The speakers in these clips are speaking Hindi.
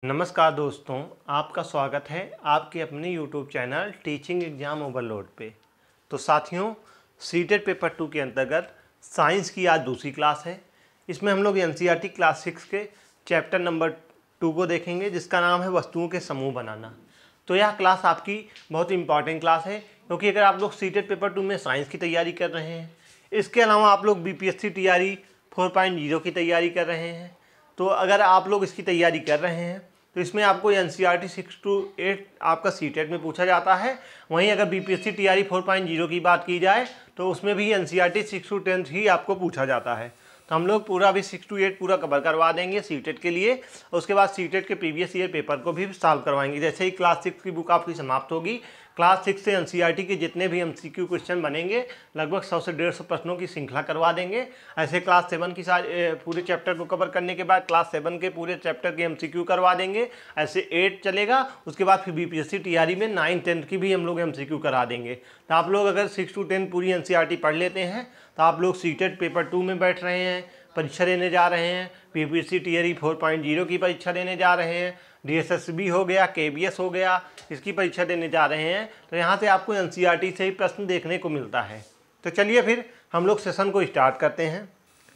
नमस्कार दोस्तों, आपका स्वागत है आपके अपने YouTube channel teaching exam overload पे। तो साथियों, सीटेट पेपर 2 के अंतर्गत साइंस की आज दूसरी क्लास है। इसमें हम लोग एनसीईआरटी क्लास 6 के चैप्टर नंबर 2 को देखेंगे, जिसका नाम है वस्तुओं के समूह बनाना। तो यह क्लास आपकी बहुत इंपॉर्टेंट क्लास है, क्योंकि अगर आप लोग सीटेट पेपर 2 में साइंस की तैयारी कर रहे हैं, इसके अलावा आप लोग बीपीएससी टीआरई 4.0 की तैयारी कर रहे हैं, तो अगर आप लोग इसकी तैयारी कर रहे हैं तो इसमें आपको एनसीईआरटी 6 to 8 आपका सीटेट में पूछा जाता है। वहीं अगर बीपीएससी टीआरई 4.0 की बात की जाए तो उसमें भी एनसीईआरटी 6 to 10 ही आपको पूछा जाता है। तो हम लोग पूरा भी 6 to 8 पूरा कवर करवा देंगे सीटेट के लिए। उसके बाद सीटेट के प्रीवियस ईयर पेपर को भी सॉल्व करवाएंगे। जैसे ही क्लास 6 की बुक आपकी समाप्त होगी, क्लास 6 से एनसीईआरटी के जितने भी एमसीक्यू क्वेश्चन बनेंगे, लगभग 100 से 150 प्रश्नों की श्रृंखला करवा देंगे। ऐसे क्लास 7 की पूरे चैप्टर को कवर करने के बाद क्लास 7 के पूरे चैप्टर के एमसीक्यू करवा देंगे। ऐसे 8 चलेगा। उसके बाद फिर बीपीएससी टीआरई में 9, 10 की भी हम लोग एमसीक्यू करा देंगे। तो आप लोग अगर 6 to 10 पूरी एनसीईआरटी पढ़ लेते हैं तो आप लोग सीटेट पेपर 2 में बैठ रहे हैं, परीक्षा देने जा रहे हैं, बीपीएससी टीआरई 4.0 की परीक्षा देने जा रहे हैं, डीएसएसबी हो गया, केबीएस हो गया, इसकी परीक्षा देने जा रहे हैं। तो यहाँ से आपको एनसीईआरटी से ही प्रश्न देखने को मिलता है। तो चलिए फिर हम लोग सेशन को स्टार्ट करते हैं।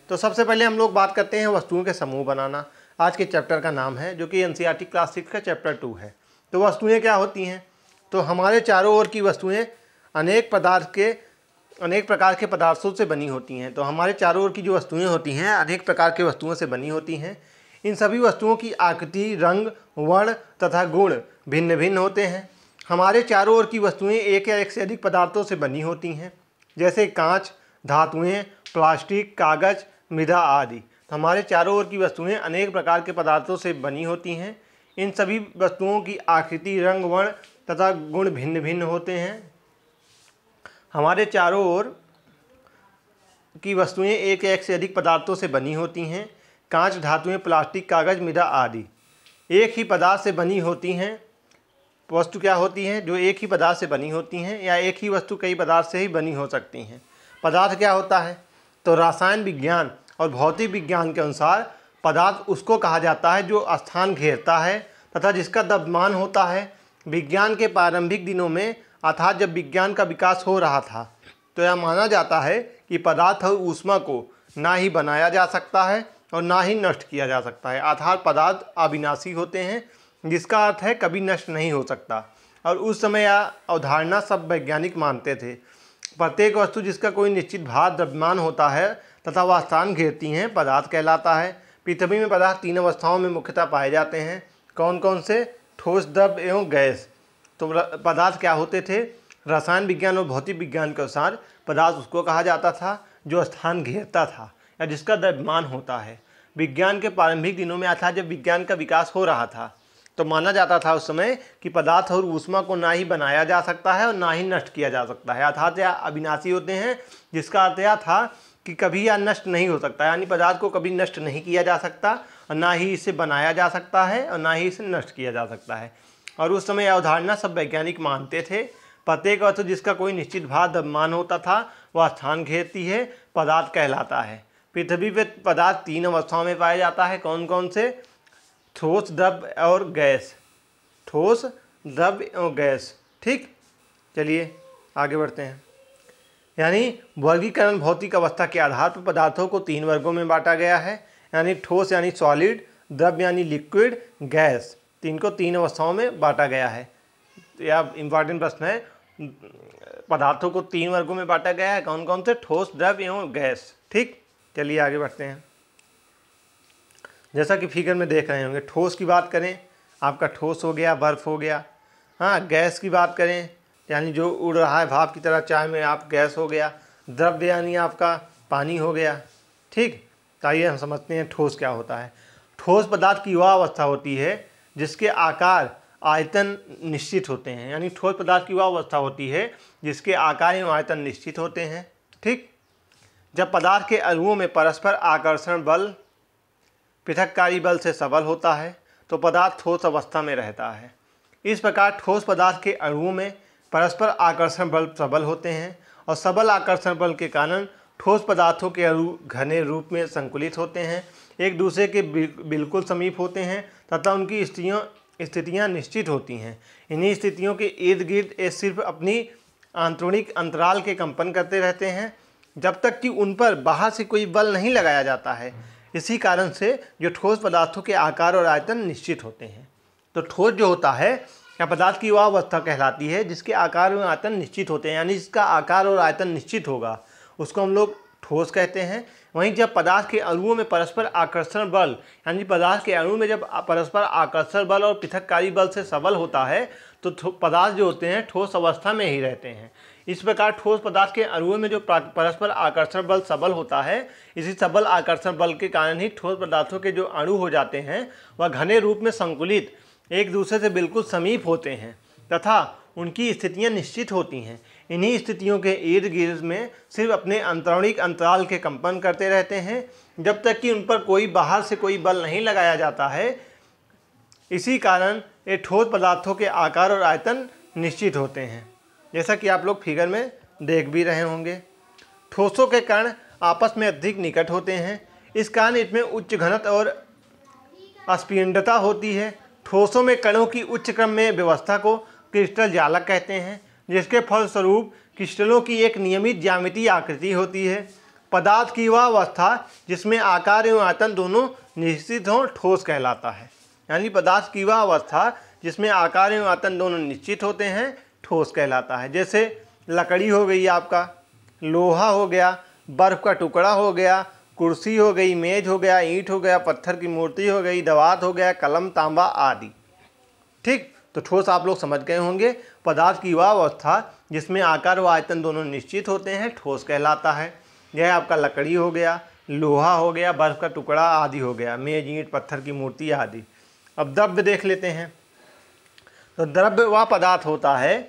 तो सबसे पहले हम लोग बात करते हैं वस्तुओं के समूह बनाना। आज के चैप्टर का नाम है, जो कि एनसीईआरटी क्लास 6 का चैप्टर 2 है। तो वस्तुएँ क्या होती हैं? तो हमारे चारों ओर की वस्तुएँ अनेक प्रकार के पदार्थों से बनी होती हैं। तो हमारे चारों ओर की जो वस्तुएं होती हैं अनेक प्रकार के वस्तुओं से बनी होती हैं। इन सभी वस्तुओं की आकृति, रंग, वर्ण तथा गुण भिन्न भिन्न होते हैं। हमारे चारों ओर की वस्तुएं एक या एक से अधिक पदार्थों से बनी होती हैं, जैसे कांच, धातुएं, प्लास्टिक, कागज, मृदा आदि। तो हमारे चारों ओर की वस्तुएं अनेक प्रकार के पदार्थों से बनी होती हैं। इन सभी वस्तुओं की आकृति, रंग, वर्ण तथा गुण भिन्न भिन्न होते हैं। हमारे चारों ओर की वस्तुएं एक या एक से अधिक पदार्थों से बनी होती हैं। कांच, धातुएं, प्लास्टिक, कागज, मृदा आदि एक ही पदार्थ से बनी होती हैं। वस्तु क्या होती हैं? जो एक ही पदार्थ से बनी होती हैं, या एक ही वस्तु कई पदार्थ से ही बनी हो सकती हैं। पदार्थ क्या होता है? तो रसायन विज्ञान और भौतिक विज्ञान के अनुसार पदार्थ उसको कहा जाता है जो स्थान घेरता है तथा जिसका द्रव्यमान होता है। विज्ञान के प्रारंभिक दिनों में, अर्थात जब विज्ञान का विकास हो रहा था, तो यह माना जाता है कि पदार्थ और ऊष्मा को ना ही बनाया जा सकता है और ना ही नष्ट किया जा सकता है। अर्थात पदार्थ अविनाशी होते हैं, जिसका अर्थ है कभी नष्ट नहीं हो सकता। और उस समय यह अवधारणा सब वैज्ञानिक मानते थे। प्रत्येक वस्तु जिसका कोई निश्चित भार, द्रव्यमान होता है तथा वह स्थान घेरती हैं, पदार्थ कहलाता है। पृथ्वी में पदार्थ 3 अवस्थाओं में मुख्यतः पाए जाते हैं। कौन कौन से? ठोस, द्रव एवं गैस। तो पदार्थ क्या होते थे? रसायन विज्ञान और भौतिक विज्ञान के अनुसार पदार्थ उसको कहा जाता था जो स्थान घेरता था या जिसका द्रव्यमान होता है। विज्ञान के प्रारंभिक दिनों में, अर्थात जब विज्ञान का विकास हो रहा था, तो माना जाता था उस समय कि पदार्थ और ऊष्मा को ना ही बनाया जा सकता है और ना ही नष्ट किया जा सकता है। अर्थात यह अविनाशी होते हैं, जिसका अर्थ यह था कि कभी यह नष्ट नहीं हो सकता, यानी पदार्थ को कभी नष्ट नहीं किया जा सकता और ना ही इसे बनाया जा सकता है और ना ही इसे नष्ट किया जा सकता है। और उस समय यह अवधारणा सब वैज्ञानिक मानते थे। प्रत्येक वस्तु जिसका कोई निश्चित भार, द्रव्यमान होता था, वह स्थान घेरती है, पदार्थ कहलाता है। पृथ्वी पर पदार्थ 3 अवस्थाओं में पाया जाता है। कौन कौन से? ठोस, द्रव और गैस। ठोस, द्रव और गैस। ठीक, चलिए आगे बढ़ते हैं। यानी वर्गीकरण भौतिक अवस्था के आधार पर पदार्थों को 3 वर्गों में बांटा गया है, यानी ठोस यानी सॉलिड, द्रव यानी लिक्विड, गैस। 3 को 3 अवस्थाओं में बांटा गया है। तो यह इंपॉर्टेंट प्रश्न है। पदार्थों को 3 वर्गों में बांटा गया है। कौन कौन से? ठोस, द्रव एवं गैस। ठीक, चलिए आगे बढ़ते हैं। जैसा कि फिगर में देख रहे होंगे, ठोस की बात करें, आपका ठोस हो गया, बर्फ हो गया। हाँ, गैस की बात करें, यानी जो उड़ रहा है भाप की तरह, चाय में आप, गैस हो गया। द्रव यानी आपका पानी हो गया। ठीक, तो आइए हम समझते हैं ठोस क्या होता है। ठोस पदार्थ की वह अवस्था होती है जिसके आकार, आयतन निश्चित होते हैं। यानी ठोस पदार्थ की वह अवस्था होती है जिसके आकार एवं आयतन निश्चित होते हैं। ठीक, जब पदार्थ के अणुओं में परस्पर आकर्षण बल पृथक्कारी बल से सबल होता है, तो पदार्थ ठोस अवस्था में रहता है। इस प्रकार ठोस पदार्थ के अणुओं में परस्पर आकर्षण बल सबल होते हैं और सबल आकर्षण बल के कारण ठोस पदार्थों के अणु घने रूप में संकुलित होते हैं, एक दूसरे के बिल्कुल समीप होते हैं तथा उनकी स्थितियाँ निश्चित होती हैं। इन्हीं स्थितियों के इर्द गिर्द ये सिर्फ अपनी आंतरिक अंतराल के कंपन करते रहते हैं जब तक कि उन पर बाहर से कोई बल नहीं लगाया जाता है। इसी कारण से जो ठोस पदार्थों के आकार और आयतन निश्चित होते हैं। तो ठोस जो होता है या पदार्थ की वह अवस्था कहलाती है जिसके आकार और आयतन निश्चित होते हैं, यानी जिसका आकार और आयतन निश्चित होगा उसको हम लोग ठोस कहते हैं। वहीं जब पदार्थ के अणुओं में परस्पर आकर्षण बल, यानी पदार्थ के अणु में जब परस्पर आकर्षण बल और पृथक्कारी बल से सबल होता है तो पदार्थ जो होते हैं ठोस अवस्था में ही रहते हैं। इस प्रकार ठोस पदार्थ के अणुओं में जो परस्पर आकर्षण बल सबल होता है, इसी सबल आकर्षण बल के कारण ही ठोस पदार्थों के जो अणु हो जाते हैं वह घने रूप में संकुलित एक दूसरे से बिल्कुल समीप होते हैं तथा उनकी स्थितियां निश्चित होती हैं। इन्हीं स्थितियों के इर्द गिर्द में सिर्फ अपने आंतरिक अंतराल के कंपन करते रहते हैं जब तक कि उन पर कोई बाहर से कोई बल नहीं लगाया जाता है। इसी कारण ये ठोस पदार्थों के आकार और आयतन निश्चित होते हैं, जैसा कि आप लोग फिगर में देख भी रहे होंगे। ठोसों के कण आपस में अधिक निकट होते हैं, इस कारण इसमें उच्च घनत्व और अस्पीडता होती है। ठोसों में कणों की उच्च क्रम में व्यवस्था को क्रिस्टल जालक कहते हैं, जिसके फलस्वरूप क्रिस्टलों की एक नियमित ज्यामितीय आकृति होती है। पदार्थ की वह अवस्था जिसमें आकार एवं आयतन दोनों निश्चित हों ठोस कहलाता है। यानी पदार्थ की वह अवस्था जिसमें आकार एवं आयतन दोनों निश्चित होते हैं ठोस कहलाता है। जैसे लकड़ी हो गई आपका, लोहा हो गया, बर्फ़ का टुकड़ा हो गया, कुर्सी हो गई, मेज हो गया, ईंट हो गया, पत्थर की मूर्ति हो गई, दवात हो गया, कलम, तांबा आदि। ठीक, तो ठोस आप लोग समझ गए होंगे। पदार्थ की वह अवस्था जिसमें आकार व आयतन दोनों निश्चित होते हैं ठोस कहलाता है। यह आपका लकड़ी हो गया, लोहा हो गया, बर्फ़ का टुकड़ा आदि हो गया, मेज, ईंट, पत्थर की मूर्ति आदि। अब द्रव्य देख लेते हैं। तो द्रव्य वह पदार्थ होता है,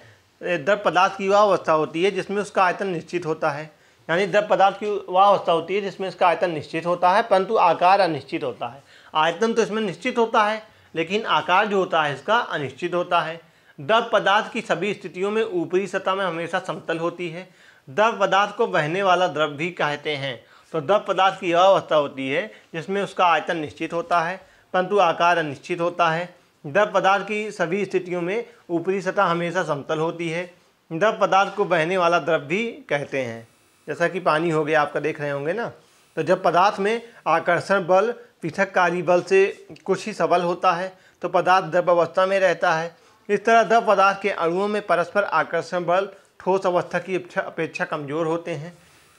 द्रव्य पदार्थ की वह अवस्था होती है जिसमें उसका आयतन निश्चित होता है। यानी द्रव्य पदार्थ की वह अवस्था होती है जिसमें इसका आयतन निश्चित होता है परंतु आकार अनिश्चित होता है। आयतन तो इसमें निश्चित होता है लेकिन आकार जो होता है इसका अनिश्चित होता है। द्रव्य पदार्थ की सभी स्थितियों में ऊपरी सतह में हमेशा समतल होती है। द्रव्य पदार्थ को बहने वाला द्रव्य भी कहते हैं। तो द्रव्य पदार्थ की वह अवस्था होती है जिसमें उसका आयतन निश्चित होता है परंतु आकार अनिश्चित होता है। द्रव्य पदार्थ की सभी स्थितियों में ऊपरी सतह हमेशा समतल होती है। द्रव्य पदार्थ को बहने वाला द्रव्य भी कहते हैं, जैसा कि पानी हो गया आपका, देख रहे होंगे ना। तो जब पदार्थ में आकर्षण बल पृथक्कारी बल से कुछ ही सबल होता है तो पदार्थ द्रव्य अवस्था में रहता है। इस तरह द्रव्य पदार्थ के अणुओं में परस्पर आकर्षण बल ठोस अवस्था की अपेक्षा कमजोर होते हैं।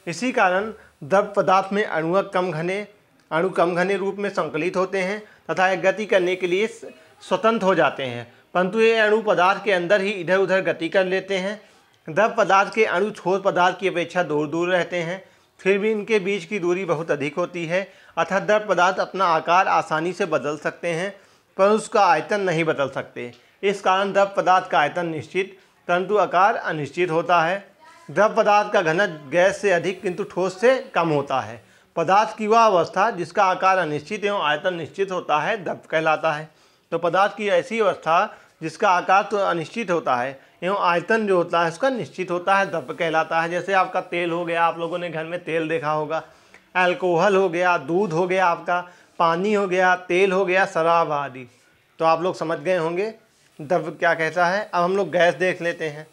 इसी कारण द्रव्य पदार्थ में अणु कम घने रूप में संकलित होते हैं तथा गति करने के लिए स्वतंत्र हो जाते हैं, परंतु ये अणु पदार्थ के अंदर ही इधर उधर गति कर लेते हैं। द्रव्य पदार्थ के अणु ठोस पदार्थ की अपेक्षा दूर दूर रहते हैं, फिर भी इनके बीच की दूरी बहुत अधिक होती है। अतः द्रव्य पदार्थ अपना आकार आसानी से बदल सकते हैं पर उसका आयतन नहीं बदल सकते। इस कारण द्रव्य पदार्थ का आयतन निश्चित परंतु आकार अनिश्चित होता है। द्रव्य पदार्थ का घनत्व गैस से अधिक किंतु ठोस से कम होता है। पदार्थ की वह अवस्था जिसका आकार अनिश्चित एवं आयतन निश्चित होता है द्रव्य कहलाता है। तो पदार्थ की ऐसी अवस्था जिसका आकार तो अनिश्चित होता है एवं आयतन जो होता है उसका निश्चित होता है द्रव्य कहलाता है। जैसे आपका तेल हो गया, आप लोगों ने घर में तेल देखा होगा, अल्कोहल हो गया, दूध हो गया, आपका पानी हो गया, तेल हो गया, शराब आदि। तो आप लोग समझ गए होंगे द्रव्य क्या कहता है। अब हम लोग गैस देख लेते हैं।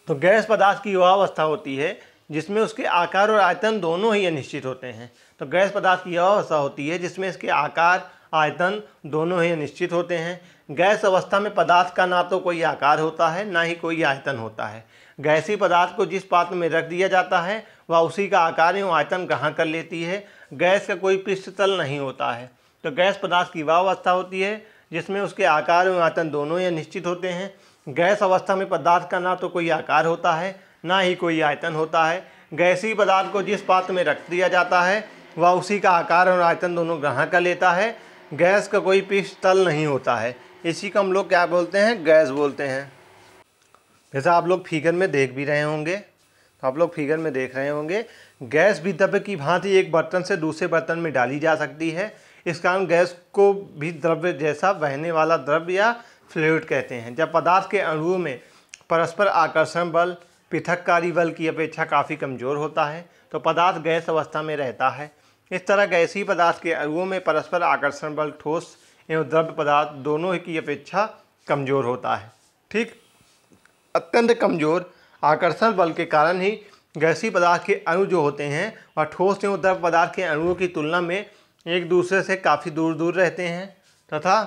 तो गैस पदार्थ की वह अवस्था होती है जिसमें उसके आकार और आयतन दोनों ही अनिश्चित होते हैं। तो गैस पदार्थ की वह अवस्था होती है जिसमें इसके आकार आयतन दोनों ही अनिश्चित होते हैं। गैस अवस्था में पदार्थ का ना तो कोई आकार होता है ना ही कोई आयतन होता है। गैसीय पदार्थ को जिस पात्र में रख दिया जाता है वह उसी का आकार एवं आयतन ग्रहण कर लेती है। गैस का कोई पृष्ठतल नहीं होता है। तो गैस पदार्थ की वह अवस्था होती है जिसमें उसके आकार एवं आयतन दोनों ही अनिश्चित होते हैं। गैस अवस्था में पदार्थ का ना तो कोई आकार होता है ना ही कोई आयतन होता है। गैसीय पदार्थ को जिस पात्र में रख दिया जाता है वह उसी का आकार और आयतन दोनों ग्रहण कर लेता है। गैस का कोई पृष्ठतल नहीं होता है। इसी को हम लोग क्या बोलते हैं, गैस बोलते हैं। जैसा आप लोग फिगर में देख भी रहे होंगे, तो आप लोग फिगर में देख रहे होंगे गैस भी द्रव्य की भांति एक बर्तन से दूसरे बर्तन में डाली जा सकती है। इस कारण गैस को भी द्रव्य जैसा बहने वाला द्रव्य या फ्लूइड कहते हैं। जब पदार्थ के अणुओं में परस्पर आकर्षण बल पृथक्कारी बल की अपेक्षा काफ़ी कमज़ोर होता है तो पदार्थ गैस अवस्था में रहता है। इस तरह गैसीय पदार्थ के अणुओं में परस्पर आकर्षण बल ठोस एवं द्रव्य पदार्थ दोनों की अपेक्षा कमजोर होता है। ठीक, अत्यंत कमजोर आकर्षण बल के कारण ही गैसीय पदार्थ के अणु जो होते हैं वह ठोस एवं द्रव्य पदार्थ के अणुओं की तुलना में एक दूसरे से काफ़ी दूर दूर रहते हैं तथा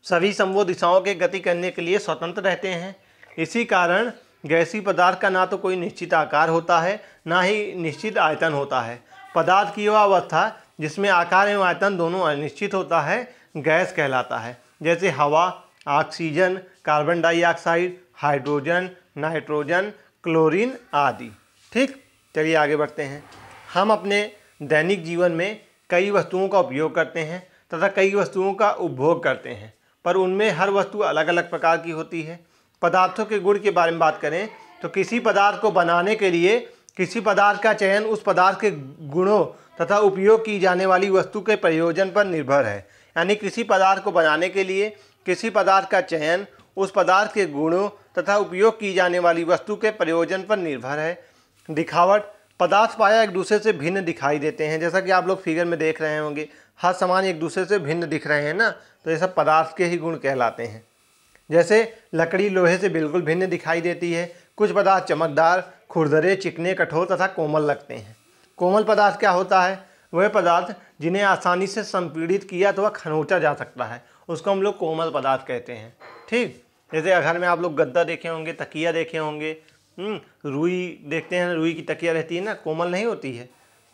सभी संभव दिशाओं के गति करने के लिए स्वतंत्र रहते हैं। इसी कारण गैसीय पदार्थ का ना तो कोई निश्चित आकार होता है, ना ही निश्चित आयतन होता है। पदार्थ की वह अवस्था जिसमें आकार एवं आयतन दोनों अनिश्चित होता है गैस कहलाता है, जैसे हवा, oxygen, carbon dioxide, hydrogen, nitrogen, chlorine आदि। ठीक, चलिए आगे बढ़ते हैं। हम अपने दैनिक जीवन में कई वस्तुओं का उपयोग करते हैं तथा कई वस्तुओं का उपभोग करते हैं, पर उनमें हर वस्तु अलग अलग प्रकार की होती है। पदार्थों के गुण के बारे में बात करें तो किसी पदार्थ को बनाने के लिए किसी पदार्थ का चयन उस पदार्थ के गुणों तथा उपयोग की जाने वाली वस्तु के प्रयोजन पर निर्भर है। यानी किसी पदार्थ को बनाने के लिए किसी पदार्थ का चयन उस पदार्थ के गुणों तथा उपयोग की जाने वाली वस्तु के प्रयोजन पर निर्भर है। दिखावट, पदार्थ पाया एक दूसरे से भिन्न दिखाई देते हैं, जैसा कि आप लोग फिगर में देख रहे होंगे, हर सामान एक दूसरे से भिन्न दिख रहे हैं ना, तो ये सब पदार्थ के ही गुण कहलाते हैं। जैसे लकड़ी लोहे से बिल्कुल भिन्न दिखाई देती है। कुछ पदार्थ चमकदार, खुरदरे, चिकने, कठोर तथा कोमल लगते हैं। कोमल पदार्थ क्या होता है? वह पदार्थ जिन्हें आसानी से संपीड़ित किया तो वह खरोंचा जा सकता है, उसको हम लोग कोमल पदार्थ कहते हैं। ठीक, जैसे घर में आप लोग गद्दा देखे होंगे, तकिया देखे होंगे, रुई देखते हैं, रुई की तकिया रहती है ना, कोमल नहीं होती है।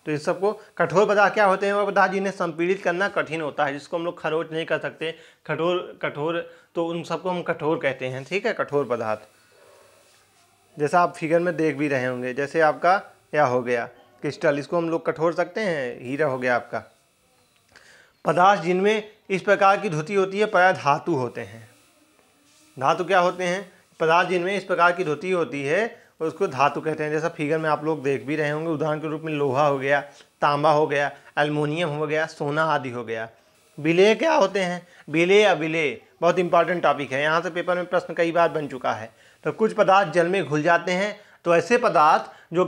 तो इस सबको कठोर पदार्थ क्या होते हैं? वह पदार्थ जिन्हें संपीड़ित करना कठिन होता है, जिसको हम लोग खरोच नहीं कर सकते, कठोर तो उन सबको हम कठोर कहते हैं। ठीक है, कठोर पदार्थ जैसा आप फिगर में देख भी रहे होंगे। जैसे आपका क्या हो गया क्रिस्टल, इसको हम लोग कठोर सकते हैं, हीरा हो गया आपका। पदार्थ जिनमें इस प्रकार की धुति होती है प्रायः धातु होते हैं। धातु क्या होते हैं? पदार्थ जिनमें इस प्रकार की धुति होती है उसको धातु कहते हैं। जैसा फिगर में आप लोग देख भी रहे होंगे, उदाहरण के रूप में लोहा हो गया, तांबा हो गया, एल्युमिनियम हो गया, सोना आदि हो गया। विलेय क्या होते हैं? विलेय अविलेय बहुत इंपॉर्टेंट टॉपिक है, यहाँ से पेपर में प्रश्न कई बार बन चुका है। तो कुछ पदार्थ जल में घुल जाते हैं, तो ऐसे पदार्थ जो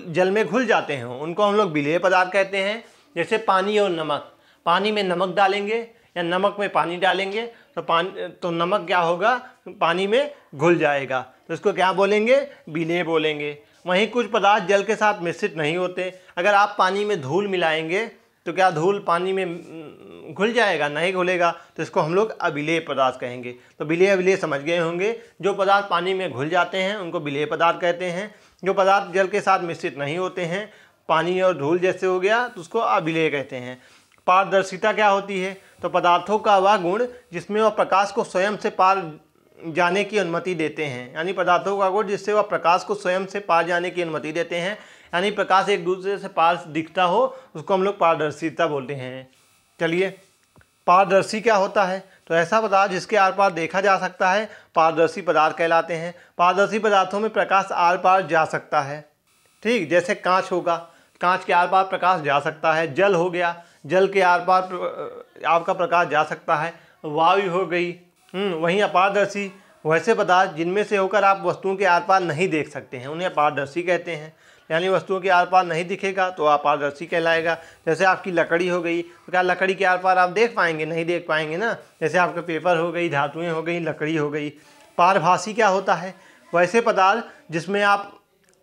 जल में घुल जाते हैं उनको हम लोग विलेय पदार्थ कहते हैं। जैसे पानी और नमक, पानी में नमक डालेंगे या नमक में पानी डालेंगे तो नमक क्या होगा? पानी में घुल जाएगा, तो इसको क्या बोलेंगे? विलेय बोलेंगे। वहीं कुछ पदार्थ जल के साथ मिश्रित नहीं होते। अगर आप पानी में धूल मिलाएंगे तो क्या धूल पानी में घुल जाएगा? नहीं घुलेगा, तो इसको हम लोग अविलेय पदार्थ कहेंगे। तो विलेय अविलेय समझ गए होंगे। जो पदार्थ पानी में घुल जाते हैं उनको विलेय पदार्थ कहते हैं। जो पदार्थ जल के साथ मिश्रित नहीं होते हैं, पानी और धूल जैसे हो गया, तो उसको अविलेय कहते हैं। पारदर्शिता क्या होती है? तो पदार्थों का वह गुण जिसमें वह प्रकाश को स्वयं से पार जाने की अनुमति देते हैं। यानी पदार्थों का गुण जिससे वह प्रकाश को स्वयं से पार जाने की अनुमति देते हैं, यानी प्रकाश एक दूसरे से पार दिखता हो, उसको हम लोग पारदर्शिता बोलते हैं। चलिए, पारदर्शी क्या होता है? तो ऐसा पदार्थ जिसके आर पार देखा जा सकता है पारदर्शी पदार्थ कहलाते हैं। पारदर्शी पदार्थों में प्रकाश आर पार जा सकता है। ठीक, जैसे कांच होगा, कांच के आर पार प्रकाश जा सकता है। जल हो गया, जल के आर पार आपका प्रकाश जा सकता है। वायु हो गई। वहीं अपारदर्शी वैसे पदार्थ जिनमें से होकर आप वस्तुओं के आर पार नहीं देख सकते हैं, उन्हें अपारदर्शी कहते हैं। यानी वस्तुओं के आर पार नहीं दिखेगा तो अपारदर्शी कहलाएगा। जैसे आपकी लकड़ी हो गई, तो क्या लकड़ी के आर पार आप देख पाएंगे? नहीं देख पाएंगे ना। जैसे आपका पेपर हो गई, धातुएं हो गई, लकड़ी हो गई। पारभासी क्या होता है? वैसे पदार्थ जिसमें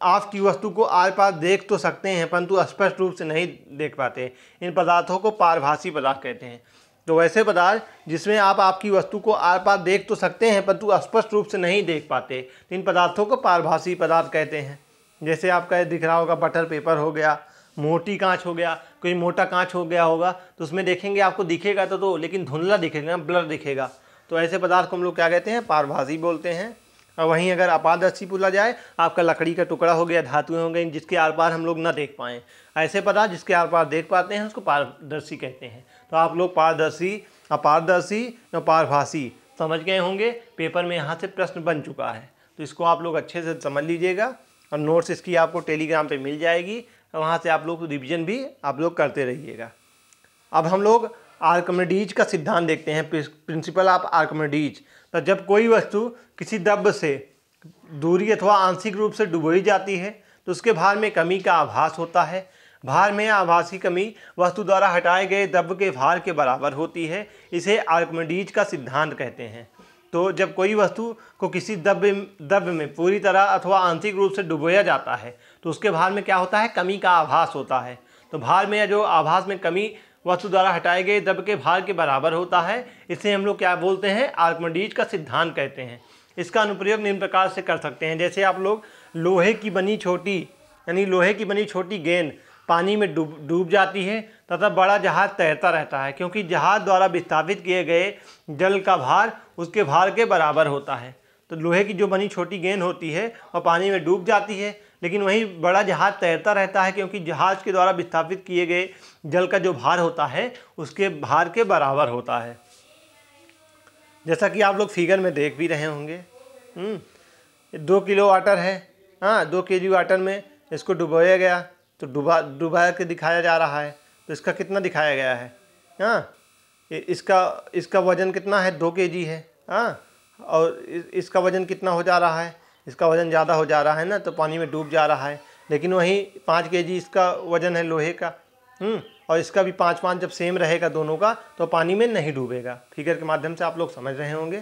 आपकी वस्तु को आर पार देख तो सकते हैं परंतु स्पष्ट रूप से नहीं देख पाते, इन पदार्थों को पारभासी पदार्थ कहते हैं। तो वैसे पदार्थ जिसमें आप आपकी वस्तु को आर पार देख तो सकते हैं परंतु स्पष्ट रूप से नहीं देख पाते, तो इन पदार्थों को पारभासी पदार्थ कहते हैं। जैसे आपका दिख रहा होगा बटर पेपर हो गया, मोटी कांच हो गया, कोई मोटा कांच हो गया होगा तो उसमें देखेंगे आपको दिखेगा तो लेकिन धुंधला दिखेगा, ब्लर दिखेगा। तो ऐसे पदार्थ को हम लोग क्या कहते हैं? पारभासी बोलते हैं। और वहीं अगर अपारदर्शी बोला जाए, आपका लकड़ी का टुकड़ा हो गया, धातुएं हो गई जिसके आर पार हम लोग ना देख पाएँ, ऐसे पदार्थ जिसके आर पार देख पाते हैं उसको पारदर्शी कहते हैं। तो आप लोग पारदर्शी, अपारदर्शी और पारभासी समझ गए होंगे। पेपर में यहाँ से प्रश्न बन चुका है, तो इसको आप लोग अच्छे से समझ लीजिएगा। और नोट्स इसकी आपको टेलीग्राम पे मिल जाएगी, और वहाँ से आप लोग रिवीजन भी आप लोग करते रहिएगा। अब हम लोग आर्किमिडीज का सिद्धांत देखते हैं, प्रिंसिपल ऑफ आर्किमिडीज। तो जब कोई वस्तु किसी द्रव्य से दूरी अथवा आंशिक रूप से डुबोई जाती है तो उसके भार में कमी का आभास होता है। भार में आभास की कमी वस्तु द्वारा हटाए गए द्रव्य के भार के बराबर होती है। इसे आर्किमिडीज का सिद्धांत कहते हैं। तो जब कोई वस्तु को किसी द्रव्य में पूरी तरह अथवा आंशिक रूप से डुबोया जाता है तो उसके भार में क्या होता है, कमी का आभास होता है। तो भार में या जो आभास में कमी वस्तु द्वारा हटाए गए द्रव्य के भार के बराबर होता है। इसे हम लोग क्या बोलते हैं, आर्किमिडीज का सिद्धांत कहते हैं। इसका अनुप्रयोग निम्न प्रकार से कर सकते हैं। जैसे आप लोग लोहे की बनी छोटी गेंद पानी में डूब जाती है तथा बड़ा जहाज तैरता रहता है, क्योंकि जहाज द्वारा विस्थापित किए गए जल का भार उसके भार के बराबर होता है। तो लोहे की जो बनी छोटी गेंद होती है वह पानी में डूब जाती है, लेकिन वहीं बड़ा जहाज तैरता रहता है, क्योंकि जहाज के द्वारा विस्थापित किए गए जल का जो भार होता है उसके भार के बराबर होता है। जैसा कि आप लोग फिगर में देख भी रहे होंगे। 2 किलो वाटर है, 2 kg वाटर में इसको डुबोया गया तो डुबा के दिखाया जा रहा है। तो इसका कितना दिखाया गया है, इसका वज़न कितना है, 2 kg है। और इसका वज़न कितना हो जा रहा है, इसका वज़न ज़्यादा हो जा रहा है ना, तो पानी में डूब जा रहा है। लेकिन वहीं 5 kg इसका वज़न है लोहे का, और इसका भी 5 जब सेम रहेगा दोनों का तो पानी में नहीं डूबेगा। फिगर के माध्यम से आप लोग समझ रहे होंगे।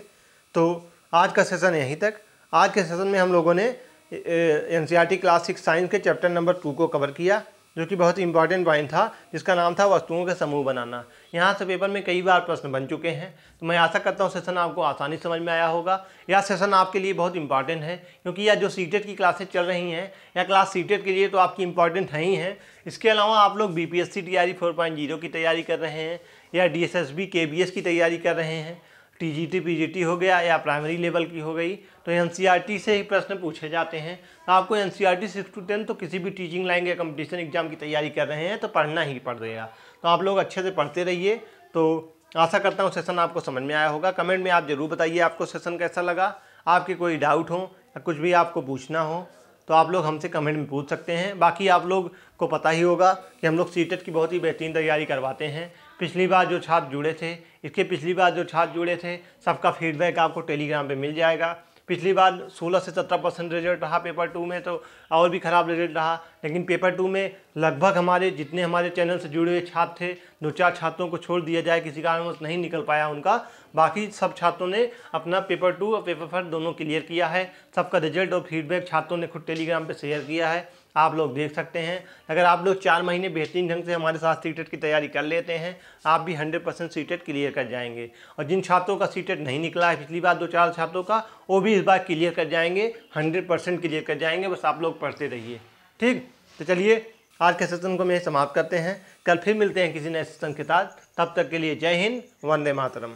तो आज का सेशन यहीं तक। आज के सेशन में हम लोगों ने NCERT क्लास 6 साइंस के चैप्टर नंबर 2 को कवर किया, जो कि बहुत ही इंपॉर्टेंट पॉइंट था, जिसका नाम था वस्तुओं के समूह बनाना। यहाँ से पेपर में कई बार प्रश्न बन चुके हैं। तो मैं आशा करता हूँ सेशन आपको आसानी समझ में आया होगा। यह सेशन आपके लिए बहुत इंपॉर्टेंट है, क्योंकि यह जो सीटेट की क्लासेज चल रही हैं या क्लास सीटेट के लिए तो आपकी इंपॉर्टेंट है ही हैं। इसके अलावा आप लोग BPSC TRE 4.0 की तैयारी कर रहे हैं या DSSB KBS की तैयारी कर रहे हैं, TGT PGT हो गया या प्राइमरी लेवल की हो गई, तो NCERT से ही प्रश्न पूछे जाते हैं। तो आपको NCERT 6 to 10 तो किसी भी टीचिंग लाइन या कंपटीशन एग्जाम की तैयारी कर रहे हैं तो पढ़ना ही पड़ेगा। तो आप लोग अच्छे से पढ़ते रहिए। तो आशा करता हूँ सेशन आपको समझ में आया होगा। कमेंट में आप ज़रूर बताइए आपको सेशन कैसा लगा। आपके कोई डाउट हो या कुछ भी आपको पूछना हो तो आप लोग हमसे कमेंट में पूछ सकते हैं। बाकी आप लोग को पता ही होगा कि हम लोग सीटेट की बहुत ही बेहतरीन तैयारी करवाते हैं। पिछली बार जो छात्र जुड़े थे, इसके पिछली बार जो छात्र जुड़े थे, सबका फीडबैक आपको टेलीग्राम पे मिल जाएगा। पिछली बार 16 से 17% रिजल्ट रहा पेपर 2 में, तो और भी ख़राब रिजल्ट रहा। लेकिन पेपर 2 में लगभग जितने हमारे चैनल से जुड़े हुए छात्र थे, 2-4 छात्रों को छोड़ दिया जाए, किसी कारणवश नहीं निकल पाया उनका, बाकी सब छात्रों ने अपना पेपर 2 और पेपर 1 दोनों क्लियर किया है। सबका रिजल्ट और फीडबैक छात्रों ने खुद टेलीग्राम पर शेयर किया है, आप लोग देख सकते हैं। अगर आप लोग 4 महीने बेहतरीन ढंग से हमारे साथ सीटेट की तैयारी कर लेते हैं, आप भी 100% सीटेट क्लियर कर जाएंगे। और जिन छात्रों का सीटेट नहीं निकला है पिछली बार 2-4 छात्रों का, वो भी इस बार क्लियर कर जाएंगे, 100% क्लियर कर जाएंगे। बस आप लोग पढ़ते रहिए, ठीक। तो चलिए आज के सेशन को मैं समाप्त करते हैं। कल फिर मिलते हैं किसी नए सेशन के साथ। तब तक के लिए जय हिंद, वंदे मातरम।